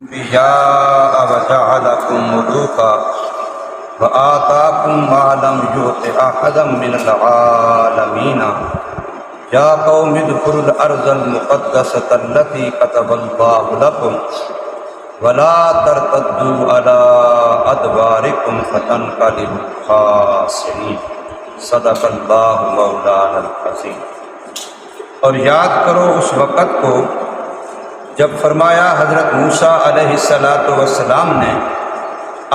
جاء وجعلكم ملوكا وآتاكم ما لم يؤت أحدا من العالمين يا قوم ادخلوا الأرض المقدسة التي كتب الله لكم ولا ترتدوا على أدباركم فتنقلبوا خاسرين صدق اللہ مولانا العظیم۔ اور یاد کرو اس وقت کو جب فرمایا حضرت موسیٰ علیہ السلام نے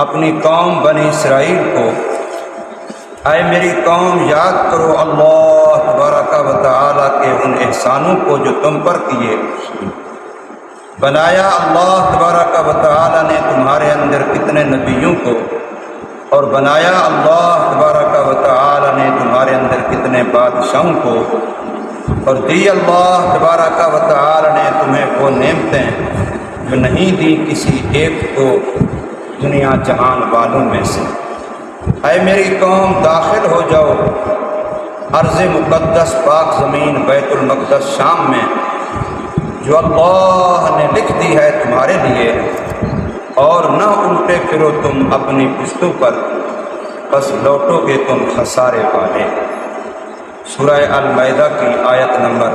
اپنی قوم بنی اسرائیل کو، اے میری قوم یاد کرو اللہ تبارک و تعالیٰ کے ان احسانوں کو جو تم پر کیے۔ بنایا اللہ تبارک و تعالیٰ نے تمہارے اندر کتنے نبیوں کو، اور بنایا اللہ تبارک و تعالیٰ نے تمہارے اندر کتنے بادشاہوں کو، اور دی اللہ تبارک و تعالیٰ نے تمہیں وہ نعمتیں جو نہیں دی کسی ایک کو دنیا جہان والوں میں سے۔ اے میری قوم داخل ہو جاؤ ارض مقدس پاک زمین بیت المقدس شام میں جو اللہ نے لکھ دی ہے تمہارے لیے، اور نہ الٹے پھرو تم اپنی پشتوں پر، بس لوٹو گے تم خسارے والے۔ سورہ المائدہ کی آیت نمبر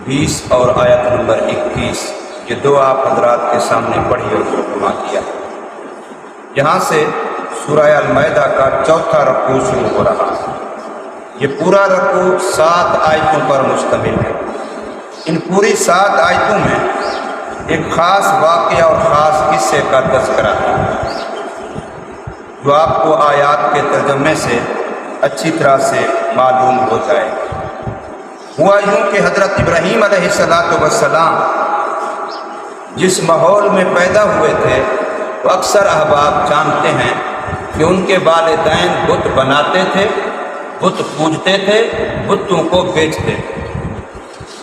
20 اور آیت نمبر 21، یہ دو آپ حضرات کے سامنے پڑھی اور ترجمہ کیا۔ یہاں سے سورہ المائدہ کا چوتھا رکوع شروع ہو رہا ہے۔ یہ پورا رکوع 7 آیتوں پر مشتمل ہے۔ ان پوری 7 آیتوں میں ایک خاص واقعہ اور خاص قصے کا تذکرہ ہے جو آپ کو آیات کے ترجمے سے اچھی طرح سے معلوم ہو جائے۔ ہوا یوں کہ حضرت ابراہیم علیہ السلام جس ماحول میں پیدا ہوئے تھے وہ اکثر احباب جانتے ہیں کہ ان کے والدین بت بناتے تھے، بت پوجتے تھے، بتوں کو بیچتے تھے۔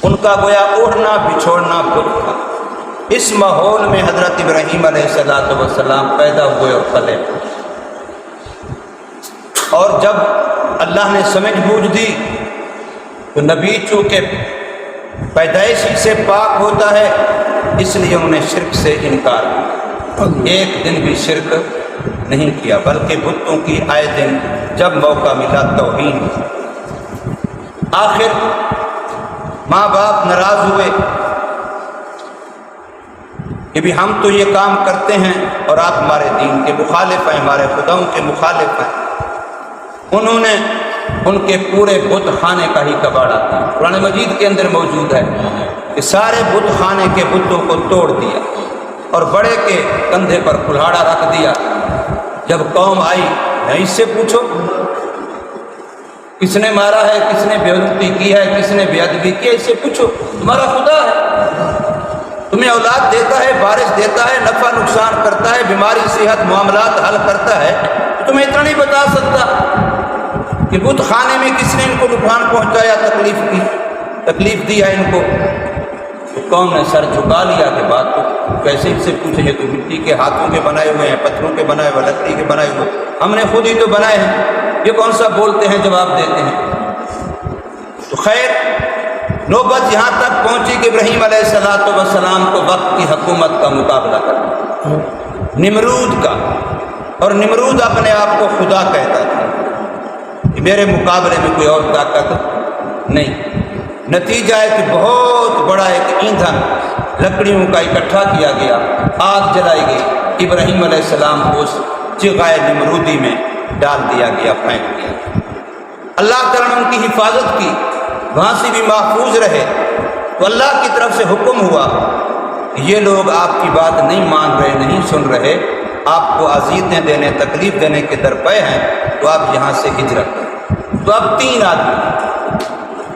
ان کا گویا اوڑھنا بچھوڑنا بت تھا۔ اس ماحول میں حضرت ابراہیم علیہ السلام پیدا ہوئے اور پلے، اور جب اللہ نے سمجھ بوجھ دی تو نبی چونکہ پیدائشی سے پاک ہوتا ہے اس لیے انہوں نے شرک سے انکار کیا، ایک دن بھی شرک نہیں کیا، بلکہ بتوں کی آئے دن جب موقع ملا توہین۔ آخر ماں باپ ناراض ہوئے کہ بھی ہم تو یہ کام کرتے ہیں اور آپ ہمارے دین کے مخالف ہیں، ہمارے خداؤں کے مخالف ہیں۔ انہوں نے ان کے پورے بت خانے کا ہی کباڑا تھا، قرآن مجید کے اندر موجود ہے کہ سارے بت خانے کے بتوں کو توڑ دیا اور بڑے کے کندھے پر کلہاڑا رکھ دیا۔ جب قوم آئی نہیں، اس سے پوچھو کس نے مارا ہے، کس نے بے عزتی کی ہے، کس نے بے ادبی کی ہے، اس سے پوچھو، تمہارا خدا ہے، تمہیں اولاد دیتا ہے، بارش دیتا ہے، نفع نقصان کرتا ہے، بیماری صحت معاملات حل کرتا ہے، تو تمہیں اتنا نہیں بتا سکتا کہ بت خانے میں کس نے ان کو نقصان پہنچایا، تکلیف دی ہے ان کو؟ تو قوم نے سر جھکا لیا کہ بات تو کیسے ان سے پوچھیں، یہ تو مٹی کے ہاتھوں کے بنائے ہوئے ہیں، پتھروں کے بنائے ہوئے، لکڑی کے بنائے ہوئے، ہم نے خود ہی تو بنائے ہیں، یہ کون سا بولتے ہیں جواب دیتے ہیں؟ تو خیر نوبت یہاں تک پہنچی کہ ابراہیم علیہ السلام کو وقت کی حکومت کا مقابلہ کرنا، نمرود کا، اور نمرود اپنے آپ کو خدا کہتا تھا کہ میرے مقابلے میں کوئی اور طاقت نہیں۔ نتیجہ ہے کہ بہت بڑا ایک ایندھن لکڑیوں کا اکٹھا کیا گیا، آگ جلائی گئی، ابراہیم علیہ السلام کو اس چغائے نمرودی میں ڈال دیا گیا، پھینک دیا۔ اللہ تعالیٰ نے ان کی حفاظت کی، وہاں سے بھی محفوظ رہے۔ تو اللہ کی طرف سے حکم ہوا کہ یہ لوگ آپ کی بات نہیں مان رہے، نہیں سن رہے، آپ کو اذیتیں دینے، تکلیف دینے کے درپے ہیں، تو آپ یہاں سے ہجرت کریں۔ تو اب 3 آدمی،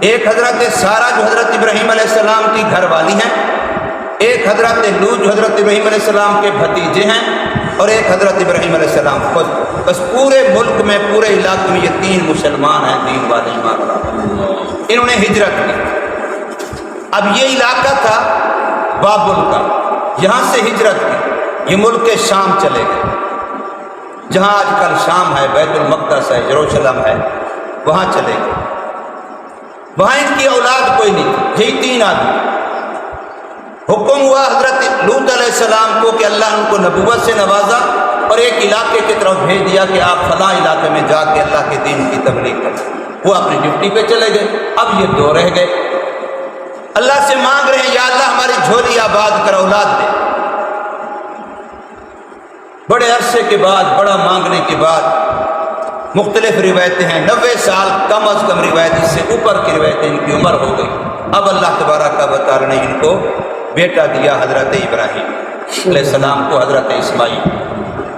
ایک حضرت سارہ جو حضرت ابراہیم علیہ السلام کی گھر والی ہیں، ایک حضرت لوط جو حضرت ابراہیم علیہ السلام کے بھتیجے ہیں، اور ایک حضرت ابراہیم علیہ السلام خود۔ بس پورے ملک میں، پورے علاقے میں یہ 3 مسلمان ہیں، دین والے، ایمان والے، انہوں نے ہجرت کی۔ اب یہ علاقہ تھا بابل کا، یہاں سے ہجرت کی، یہ ملک کے شام چلے گئے، جہاں آج کل شام ہے، بیت المقدس ہے، یروشلم ہے، وہاں چلے گئے۔ وہاں ان کی اولاد کوئی نہیں تھی، یہی 3 آدمی۔ حکم ہوا حضرت السلام کو کہ اللہ ان کو نبوت سے نوازا اور ایک علاقے کی طرف بھیج دیا کہ آپ فلاں علاقے میں جا کے اللہ کے دین کی تبلیغ کریں. وہ اپنی ڈیوٹی پہ چلے گئے. اب یہ دو رہ گئے. اللہ سے مانگ رہے ہیں یا اللہ ہماری جھولی آباد کر، اولاد دے. بڑے عرصے کے بعد، بڑا مانگنے کے بعد مختلف روایتیں ہیں، 90 سال کم از کم روایت، اس سے اوپر کی روایتیں ان کی عمر ہو گئی. اب اللہ تبارک و تعالی نے ان کو بیٹا دیا، حضرت ابراہیم علیہ السلام کو حضرت اسماعیل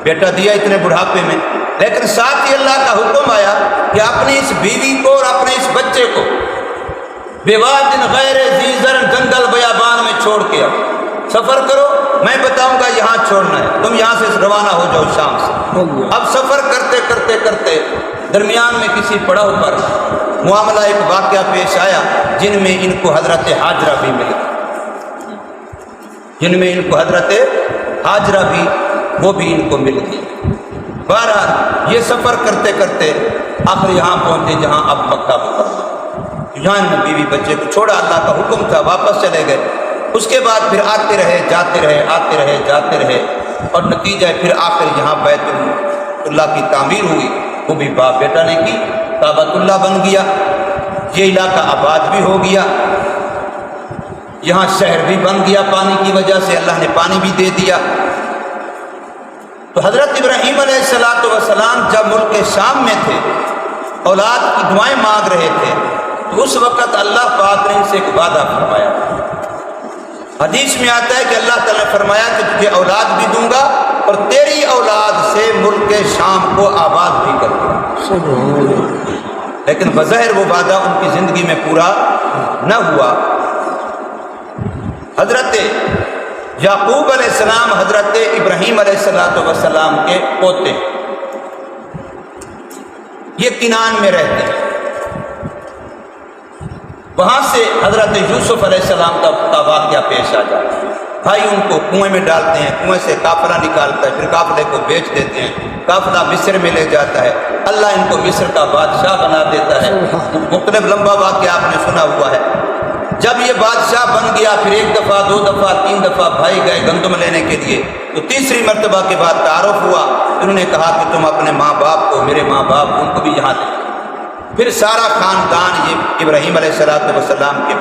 بیٹا دیا اتنے بڑھاپے میں. لیکن ساتھ ہی اللہ کا حکم آیا کہ اپنی اس بیوی کو اور اپنے اس بچے کو بواد غیر ذی زرع جنگل بیابان میں چھوڑ کے آؤ. سفر کرو، میں بتاؤں گا یہاں چھوڑنا ہے، تم یہاں سے روانہ ہو جاؤ شام سے. اب سفر کرتے کرتے کرتے درمیان میں کسی پڑاؤ پر معاملہ ایک واقعہ پیش آیا جن میں ان کو حضرت ہاجرہ بھی مل گئی، وہ بھی ان کو مل گئی. بہرحال یہ سفر کرتے کرتے آخر یہاں پہنچے جہاں اب مکہ مکرمہ. یہاں نے بیوی بچے کو چھوڑا، اللہ کا حکم تھا، واپس چلے گئے. اس کے بعد پھر آتے رہے جاتے رہے اور نتیجہ پھر آخر یہاں بیت اللہ کی تعمیر ہوئی. وہ بھی باپ بیٹا نے کی، کعبۃ اللہ بن گیا. یہ علاقہ آباد بھی ہو گیا، یہاں شہر بھی بن گیا. پانی کی وجہ سے اللہ نے پانی بھی دے دیا. تو حضرت ابراہیم علیہ السلام جب ملک شام میں تھے، اولاد کی دعائیں مانگ رہے تھے، تو اس وقت اللہ پاک نے ان سے ایک وعدہ فرمایا. حدیث میں آتا ہے کہ اللہ تعالیٰ نے فرمایا کہ تجھے اولاد بھی دوں گا اور تیری اولاد سے ملک شام کو آباد بھی کر دوں گا. لیکن بظاہر وہ وعدہ ان کی زندگی میں پورا نہ ہوا. حضرت یعقوب علیہ السلام حضرت ابراہیم علیہ السلام کے پوتے، یہ کنعان میں رہتے ہیں. وہاں سے حضرت یوسف علیہ السلام کا واقعہ پیش آ جاتا ہے. بھائی ان کو کنویں میں ڈالتے ہیں، کنویں سے قافلہ نکالتا ہے، پھر قافلے کو بیچ دیتے ہیں، قافلہ مصر میں لے جاتا ہے. اللہ ان کو مصر کا بادشاہ بنا دیتا ہے. مختلف لمبا واقعہ آپ نے سنا ہوا ہے. جب یہ بادشاہ بن گیا پھر ایک دفعہ، دو دفعہ، تین دفعہ بھائی گئے گندم لینے کے لیے. تو تیسری مرتبہ کے بعد تعارف ہوا. انہوں نے کہا کہ تم اپنے ماں باپ کو، میرے ماں باپ ان کو بھی یہاں لے. پھر سارا خاندان، یہ ابراہیم علیہ السلام کے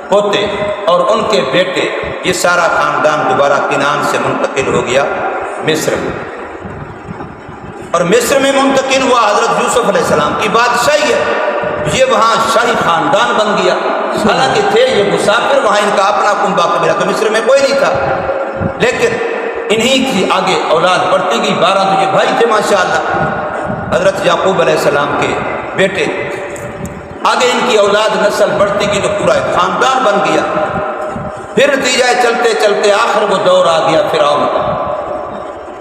پوتے اور ان کے بیٹے، یہ سارا خاندان دوبارہ کنعان سے منتقل ہو گیا مصر میں. اور مصر میں منتقل ہوا حضرت یوسف علیہ السلام کی بادشاہی ہے. یہ وہاں شاہی خاندان بن گیا. حالانکہ تھے یہ مسافر، وہاں ان کا اپنا کنبہ قبیلہ، تو مصر میں کوئی نہیں تھا. لیکن انہی کی آگے اولاد بڑھتی گئی. 12 تو یہ بھائی تھے ماشاءاللہ، حضرت یعقوب علیہ السلام کے بیٹے. آگے ان کی اولاد نسل بڑھتی گئی تو پورا ایک خاندان بن گیا. پھر نتیجہ چلتے چلتے آخر وہ دور آ گیا فرعون کا.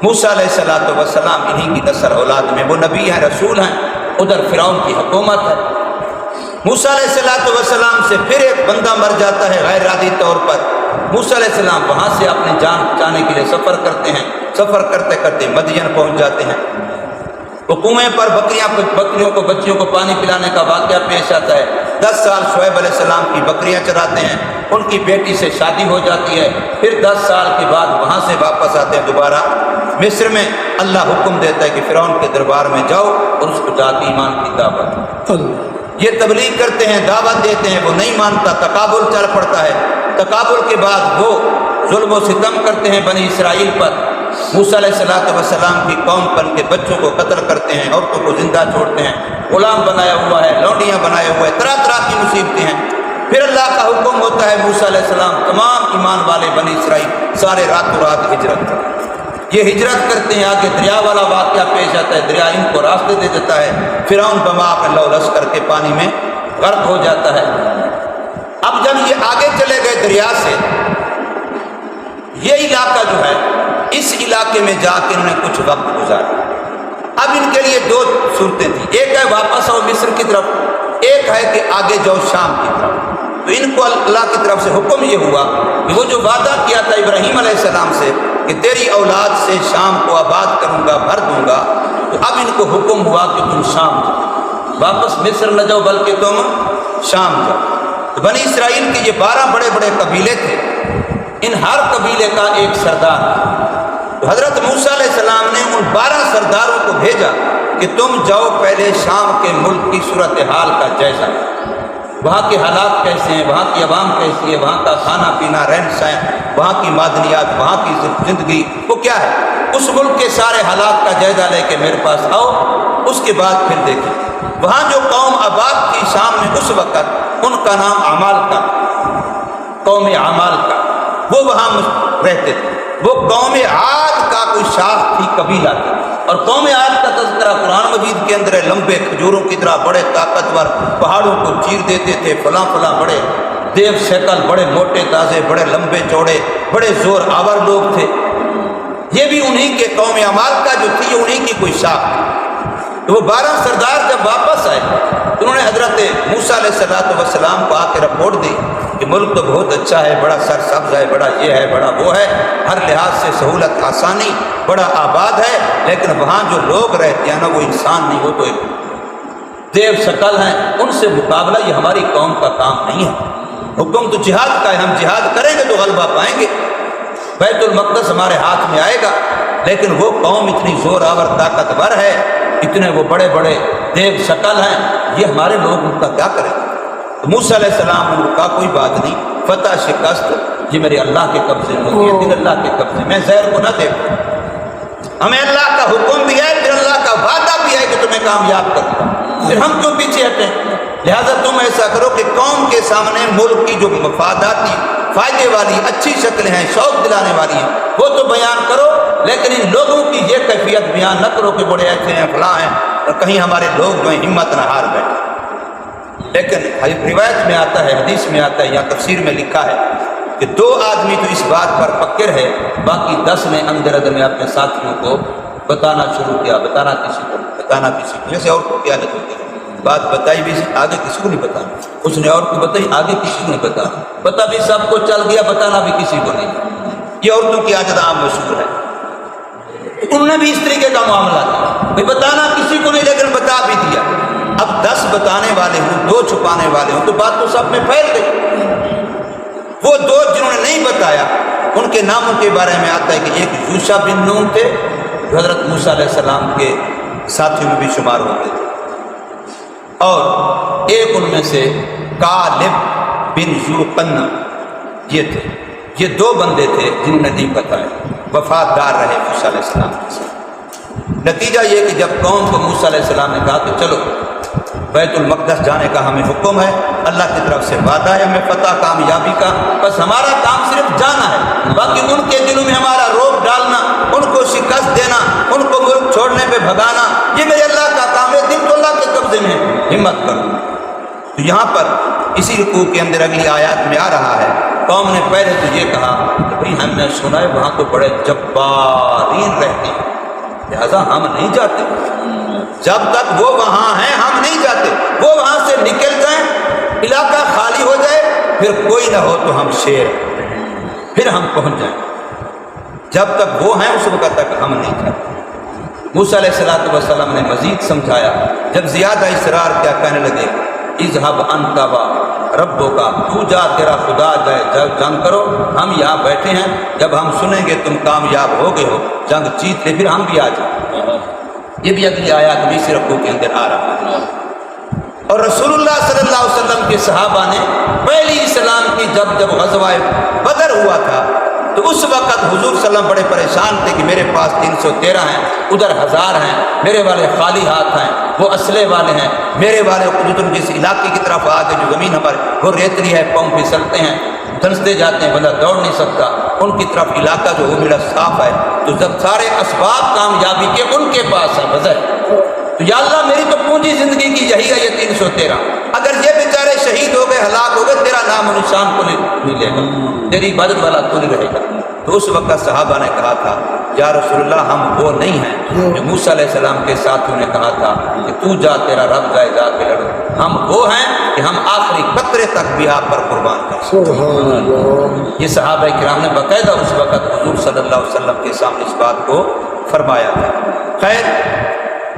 موسیٰ علیہ السلام انہی کی نسل اولاد میں، وہ نبی ہیں، رسول ہیں. ادھر فرعون کی حکومت ہے. موسیٰ علیہ السلام سے پھر ایک بندہ مر جاتا ہے غیر ارادی طور پر. موسیٰ علیہ السلام وہاں سے اپنی جان بچانے کے لیے سفر کرتے ہیں. سفر کرتے کرتے مدین پہنچ جاتے ہیں. وہ کنویں پر بکریوں کو، بچیوں کو پانی پلانے کا واقعہ پیش آتا ہے. 10 سال شعیب علیہ السلام کی بکریاں چراتے ہیں. ان کی بیٹی سے شادی ہو جاتی ہے. پھر 10 سال کے بعد وہاں سے واپس آتے ہیں دوبارہ مصر میں. اللہ حکم دیتا ہے کہ فرعون کے دربار میں جاؤ اور اس کو ذاتی ایمان کی دعوت. یہ تبلیغ کرتے ہیں، دعوت دیتے ہیں، وہ نہیں مانتا، تقابل چل پڑتا ہے. تقابل کے بعد وہ ظلم و ستم کرتے ہیں بنی اسرائیل پر. موسیٰ علیہ السلام کی قوم پر ان کے بچوں کو قتل کرتے ہیں، عورتوں کو زندہ چھوڑتے ہیں، غلام بنایا ہوا ہے، لونڈیاں بنائے ہوئے ہیں، طرح طرح کی مصیبتیں ہیں. پھر اللہ کا حکم ہوتا ہے موسیٰ علیہ السلام تمام ایمان والے بنی اسرائیل سارے راتوں رات ہجرت کرتے ہیں. یہ ہجرت کرتے ہیں. آگے دریا والا واقعہ پیش آتا ہے. دریا ان کو راستے دے دیتا ہے. فرعون بما اپنے لوث کر کے پانی میں غرق ہو جاتا ہے. اب جب یہ آگے چلے گئے دریا سے، یہ علاقہ جو ہے، اس علاقے میں جا کے انہوں نے کچھ وقت گزارا. اب ان کے لیے 2 صورتیں تھیں. ایک ہے واپس آؤ مصر کی طرف، ایک ہے کہ آگے جاؤ شام کی طرف. تو ان کو اللہ کی طرف سے حکم یہ ہوا کہ وہ جو وعدہ کیا تھا ابراہیم علیہ السلام سے کہ تیری اولاد سے شام کو آباد کروں گا، بھر دوں گا، تو اب ان کو حکم ہوا کہ تم شام جاؤ، واپس مصر نہ جاؤ بلکہ تم شام جاؤ. تو بنی اسرائیل کے یہ 12 بڑے بڑے قبیلے تھے. ان ہر قبیلے کا ایک سردار تھا۔ تو حضرت موسیٰ علیہ السلام نے ان 12 سرداروں کو بھیجا کہ تم جاؤ پہلے شام کے ملک کی صورتحال کا جائزہ، وہاں کے حالات کیسے ہیں، وہاں کی عوام کیسی ہے، وہاں کا کھانا پینا، رہن سہن، وہاں کی معدنیات، وہاں کی زندگی وہ کیا ہے، اس ملک کے سارے حالات کا جائزہ لے کے میرے پاس آؤ، اس کے بعد پھر دیکھیں۔ وہاں جو قوم آباد تھی شام میں اس وقت، ان کا نام عمال کا، قوم عمال کا، وہ وہاں رہتے تھے۔ وہ قوم عاد کا کوئی شاخ تھی، قبیلہ تھا، اور قوم عاد کا تذکرہ قرآن مجید کے اندر ہے۔ لمبے کھجوروں کی طرح بڑے طاقتور، پہاڑوں کو چیر دیتے تھے، فلاں فلاں، بڑے دیو شکل، بڑے موٹے تازے، بڑے لمبے چوڑے، بڑے زور آور لوگ تھے۔ یہ بھی انہی کے قوم عمال کا جو تھی، یہ انہی کی کوئی شاخ تھی۔ تو وہ 12 سردار جب واپس آئے تو انہوں نے حضرت موسیٰ علیہ السلام کو آ کے رپورٹ دی کہ ملک تو بہت اچھا ہے، بڑا سرسبز ہے، بڑا یہ ہے، بڑا وہ ہے، ہر لحاظ سے سہولت آسانی، بڑا آباد ہے، لیکن وہاں جو لوگ رہتے ہیں نا وہ انسان نہیں، وہ تو ایک دیو شکل ہیں، ان سے مقابلہ یہ ہماری قوم کا کام نہیں ہے۔ حکم تو جہاد کا ہے، ہم جہاد کریں گے تو غلبہ پائیں گے، بیت المقدس ہمارے ہاتھ میں آئے گا، لیکن وہ قوم اتنی زور آور طاقتور ہے، اتنے وہ بڑے بڑے دیو شکل ہیں، یہ ہمارے لوگ ان کا کیا کریں۔ تو موسیٰ علیہ السلام نے کہا کوئی بات نہیں، فتح شکست یہ میرے اللہ کے قبضے میں ہوتی ہے، دل اللہ کے قبضے میں، زہر کو نہ دیکھو، ہمیں اللہ کا حکم بھی ہے، پھر اللہ کا وعدہ بھی ہے کہ تمہیں کامیاب کروں گا، پھر ہم کیوں پیچھے ہٹیں۔ لہٰذا تم ایسا کرو کہ قوم کے سامنے ملک کی جو مفاداتی فائدے والی اچھی شکلیں ہیں، شوق دلانے والی ہیں، وہ تو بیان کرو، لیکن ان لوگوں کی یہ کیفیت بیان نہ کرو کہ بڑے ایسے ہیں، فلاں ہیں، اور کہیں ہمارے لوگ جو ہیں ہمت نہ ہار بیٹھے۔ لیکن روایت میں آتا ہے، حدیث میں آتا ہے، یا تفسیر میں لکھا ہے کہ 2 آدمی تو اس بات پر پکے رہے، باقی 10 نے اندر اندر میں اپنے ساتھیوں کو بتانا شروع کیا، بتانا کسی کو، جیسے اور کو کیا عادت ہوتی ہے، بات بتائی بھی آگے کسی کو نہیں بتانا، اس نے اور کو بتائی آگے کسی کو نہیں بتانا، پتہ بھی سب کو چل گیا، بتانا بھی کسی کو نہیں۔ یہ عورتوں کی عادت عام مشہور ہے، انہوں نے بھی اس طریقے کا معاملہ کیا، بتانا کسی کو نہیں لیکن بتا بھی دیا۔ اب 10 بتانے والے ہوں، 2 چھپانے والے ہوں، تو بات تو سب میں پھیل گئی۔ وہ 2 جنہوں نے نہیں بتایا ان کے ناموں کے بارے میں آتا ہے کہ ایک یوشع بن نون تھے جو حضرت موسیٰ علیہ السلام کے ساتھیوں میں بھی شمار ہوتے تھے، اور ایک ان میں سے کالب بن یوقن یہ تھے۔ یہ 2 بندے تھے جنہوں نے نہیں بتایا، وفادار رہے موسیٰ علیہ السلام کے ساتھ۔ نتیجہ یہ کہ جب قوم کو موسیٰ علیہ السلام نے کہا کہ چلو بیت المقدس جانے کا ہمیں حکم ہے، اللہ کی طرف سے وعدہ ہے ہمیں فتح کامیابی کا، بس ہمارا کام صرف جانا ہے، باقی ان کے دلوں میں ہمارا روب ڈالنا، ان کو شکست دینا، ان کو ملک چھوڑنے پہ بھگانا، یہ میرے اللہ کا کام ہے، دل تو اللہ کے قبضے میں ہے، ہمت کرو۔ تو یہاں پر اسی رکوع کے اندر اگلی آیات میں آ رہا ہے، قوم نے پہلے تو یہ کہا کہ بھئی ہم نے سنا ہے وہاں تو بڑے جبارین رہتے ہیں، لہذا ہم نہیں جاتے، جب تک وہ وہاں ہیں ہم نہیں جاتے، وہ وہاں سے نکل جائیں، علاقہ خالی ہو جائے، پھر کوئی نہ ہو تو ہم شیر، پھر ہم پہنچ جائیں، جب تک وہ ہیں اس وقت تک ہم نہیں جاتے۔ موسیٰ علیہ السلام نے مزید سمجھایا، جب زیادہ اصرار کیا کہنے لگے، اذهب انت و ربک، تو جا تیرا خدا جائے، جنگ کرو، ہم یہاں بیٹھے ہیں، جب ہم سنیں گے تم کامیاب ہو گئے ہو، جنگ جیت لے، پھر ہم بھی آ جائیں۔ یہ بھی اگلی آیات میں اسی رکوع کے اندر آ رہا ہے۔ اور رسول اللہ صلی اللہ علیہ وسلم کے صحابہ نے پہلی اسلام کی جب غزوہ بدر ہوا تھا تو اس وقت حضور صلی اللہ علیہ وسلم بڑے پریشان تھے کہ میرے پاس 313 ہیں، ادھر 1000 ہیں، میرے والے خالی ہاتھ ہیں، وہ اسلحے والے ہیں، میرے والے تم جس علاقے کی طرف آ کے جو زمین ہماری وہ ریتلی ہے، پاؤں پھسلتے ہیں، دھنستے جاتے ہیں، بندہ دوڑ نہیں سکتا، ان کی طرف علاقہ جو وہ میرا صاف ہے، تو جب سارے اسباب کامیابی کے ان کے پاس ہیں بظاہر، تو یا اللہ میری تو پونجی زندگی کی یہی ہے، یہ 313، اگر یہ بیچارے شہید ہو گئے، ہلاک ہو گئے، تیرا نام و نشان کو نہیں لے گا، تیری عبادت والا تو نہیں رہے گا۔ تو اس وقت صحابہ نے کہا تھا یا رسول اللہ ہم وہ نہیں ہیں جو موسیٰ علیہ السلام کے ساتھیوں نے کہا تھا کہ تو جا تیرا رب جائے، جا کے لڑو، ہم وہ ہیں کہ ہم آخری قطرے تک بھی آپ پر قربان کریں۔ یہ صحابہ کرام نے باقاعدہ اس وقت حضور صلی اللہ علیہ وسلم کے سامنے اس بات کو فرمایا تھا۔ خیر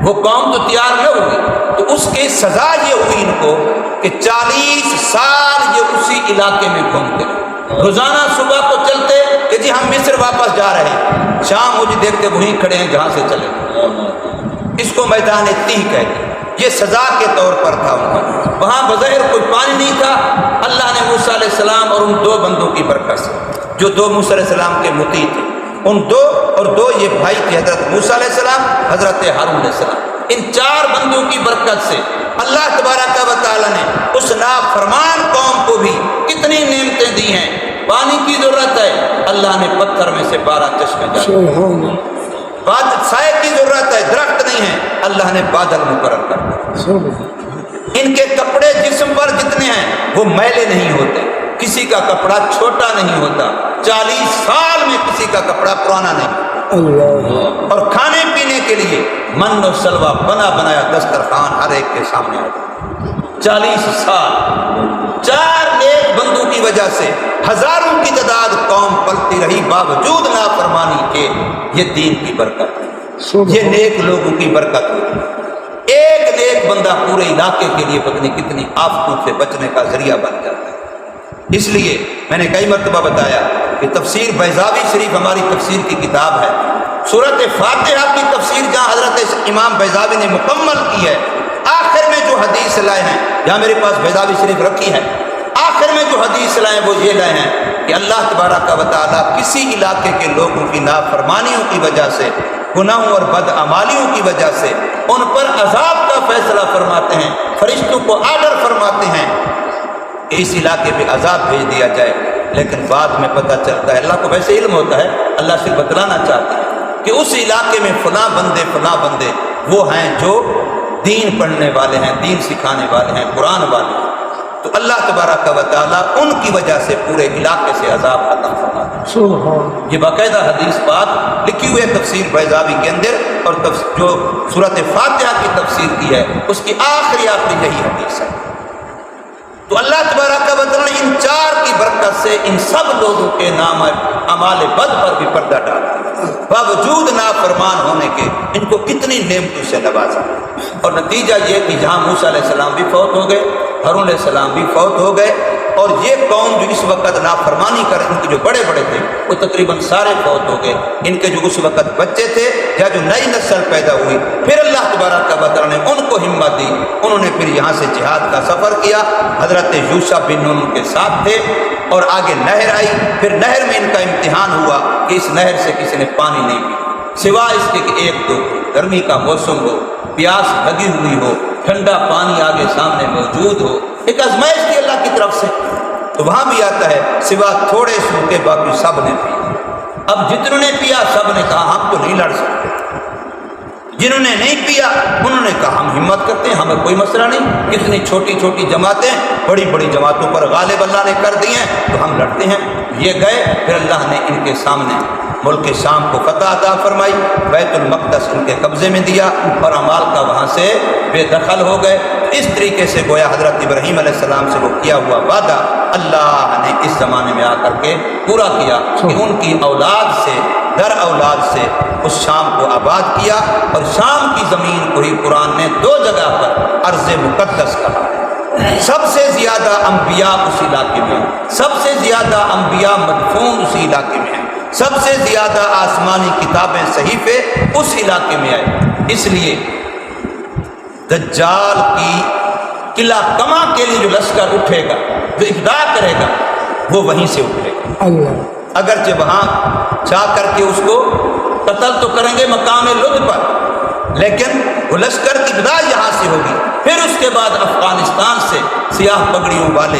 وہ قوم تو تیار نہ ہوئی، تو اس کی سزا یہ ہوئی ان کو کہ 40 سال یہ اسی علاقے میں گھومتے رہے، روزانہ صبح کو چلتے کہ جی ہم مصر واپس جا رہے ہیں، شام مجھے دیکھتے وہیں کھڑے ہیں جہاں سے چلے۔ اس کو میدان تیہ کہتے ہیں۔ یہ سزا کے طور پر تھا ان کا۔ وہاں بظاہر کوئی پانی نہیں تھا، اللہ نے موسیٰ علیہ السلام اور ان دو بندوں کی برکت سے، جو دو موسیٰ علیہ السلام کے مطیع تھے، ان دو اور دو یہ بھائی تھے، حضرت موسیٰ علیہ السلام، حضرت ہارون علیہ السلام، ان چار بندوں کی برکت سے اللہ تبارک و تعالیٰ نے اس نافرمان قوم کو بھی کتنی نعمتیں دی ہیں۔ پانی کی ضرورت ہے، اللہ نے پتھر میں سے 12 چشمے ڈالے۔ سائے کی ضرورت ہے، درخت نہیں ہے، اللہ نے بادل مقرر کر دیا۔ ان کے کپڑے جسم پر جتنے ہیں وہ میلے نہیں ہوتے، کسی کا کپڑا چھوٹا نہیں ہوتا، 40 سال میں کسی کا کپڑا پرانا نہیں۔ اور کھانے پینے کے لیے من و سلوہ بنا بنایا دسترخوان ہر ایک کے سامنے آتا۔ 40 سال 4 نیک بندوں کی وجہ سے ہزاروں کی تعداد قوم پلتی رہی، باوجود نافرمانی کے۔ یہ دین کی برکت، یہ نیک لوگوں کی برکت ہوتی۔ ایک نیک بندہ پورے علاقے کے لیے پتہ کتنی آفتوں سے بچنے کا ذریعہ بن جاتا ہے۔ اس لیے میں نے کئی مرتبہ بتایا کہ تفسیر بیضاوی شریف ہماری تفسیر کی کتاب ہے۔ سورۃ فاتحہ کی تفسیر جہاں حضرت امام بیضاوی نے مکمل کی ہے، آخر میں جو حدیث لائے ہیں، یہاں میرے پاس بیضاوی شریف رکھی ہے، آخر میں جو حدیث لائے وہ یہ لائے ہیں کہ اللہ تبارک و تعالیٰ کسی علاقے کے لوگوں کی نافرمانیوں کی وجہ سے، گناہوں اور بدعمالیوں کی وجہ سے ان پر عذاب کا فیصلہ فرماتے ہیں، فرشتوں کو آرڈر فرماتے ہیں کہ اس علاقے پہ عذاب بھیج دیا جائے، لیکن بعد میں پتہ چلتا ہے، اللہ کو ویسے علم ہوتا ہے، اللہ صرف بتلانا چاہتا ہے کہ اس علاقے میں فلاں بندے وہ ہیں جو دین پڑھنے والے ہیں، دین سکھانے والے ہیں، قرآن والے ہیں، تو اللہ تبارک و تعالیٰ ان کی وجہ سے پورے علاقے سے عذاب ختم فرماتا ہے۔ یہ باقاعدہ حدیث پاک لکھی ہوئی ہے تفسیر بیضاوی کے اندر، اور جو سورۃ فاتحہ کی تفسیر کی ہے اس کی آخری یہی حدیث ہے۔ تو اللہ تبارک و تعالیٰ نے ان 4 کی برکت سے ان سب لوگوں کے نام اعمال بد پر بھی پردہ ڈالا، باوجود نافرمان ہونے کے ان کو کتنی نعمتوں سے نوازا۔ اور نتیجہ یہ کہ جہاں موسیٰ علیہ السلام بھی فوت ہو گئے، ہارون علیہ السلام بھی فوت ہو گئے، اور یہ قوم جو اس وقت نافرمانی کر، ان کے جو بڑے بڑے تھے وہ تقریباً سارے فوت ہو گئے۔ ان کے جو اس وقت بچے تھے یا جو نئی نسل پیدا ہوئی، پھر اللہ تبارک و تعالیٰ نے ان کو ہمت دی، انہوں نے پھر یہاں سے جہاد کا سفر کیا۔ حضرت یوشع بن نون کے ساتھ تھے، اور آگے نہر آئی، پھر نہر میں ان کا امتحان ہوا کہ اس نہر سے کسی نے پانی نہیں پیا سوائے اس کے کہ ایک دو گرمی کا موسم ہو، پیاس لگی ہوئی ہو، ٹھنڈا پانی آگے سامنے موجود ہو، ایک آزمائش کی اللہ کی طرف سے۔ تو وہاں بھی آتا ہے سوا تھوڑے سو کے باقی سب نے پیا۔ اب جتنوں نے پیا سب نے کہا ہم تو نہیں لڑ سکتے، جنہوں نے نہیں پیا انہوں نے کہا ہم ہمت کرتے ہیں، ہمیں کوئی مسئلہ نہیں، کتنی چھوٹی چھوٹی جماعتیں بڑی بڑی جماعتوں پر غالب اللہ نے کر دی ہیں تو ہم لڑتے ہیں۔ یہ گئے، پھر اللہ نے ان کے سامنے ملک شام کو فتح عطا فرمائی، بیت المقدس ان کے قبضے میں دیا، اور اعمال کا وہاں سے بے دخل ہو گئے۔ اس طریقے سے گویا حضرت ابراہیم علیہ السلام سے وہ کیا ہوا وعدہ اللہ نے اس زمانے میں آ کر کے پورا کیا کہ ان کی اولاد سے در اولاد سے اس شام کو آباد کیا، اور شام کی زمین کو ہی قرآن نے 2 جگہ پر ارض مقدس کہا ہے۔ سب سے زیادہ انبیاء اس علاقے میں ہیں، سب سے زیادہ انبیاء مدفون اسی علاقے میں ہیں، سب سے زیادہ آسمانی کتابیں صحیفے اس علاقے میں آئے۔ اس لیے دجال کی قلعہ کما کے لیے جو لشکر اٹھے گا، جو اقدام کرے گا، وہ وہیں سے اٹھے گا۔ اگرچہ وہاں جا کر کے اس کو قتل تو کریں گے مقام لد پر، لیکن وہ لشکر کی ابتدا یہاں سے ہوگی۔ پھر اس کے بعد افغانستان سے سیاہ پگڑیوں والے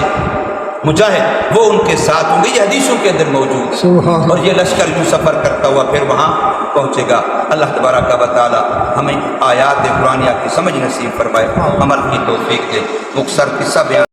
مجاہد وہ ان کے ساتھ ہوں گے، یہ حدیثوں کے اندر موجود ہے، اور یہ لشکر یوں سفر کرتا ہوا پھر وہاں پہنچے گا۔ اللہ تبارک و تعالی ہمیں آیات قرآنیہ کی سمجھ نصیب فرمائے، عمل کی توفیق دے۔ مختصر قصہ بیان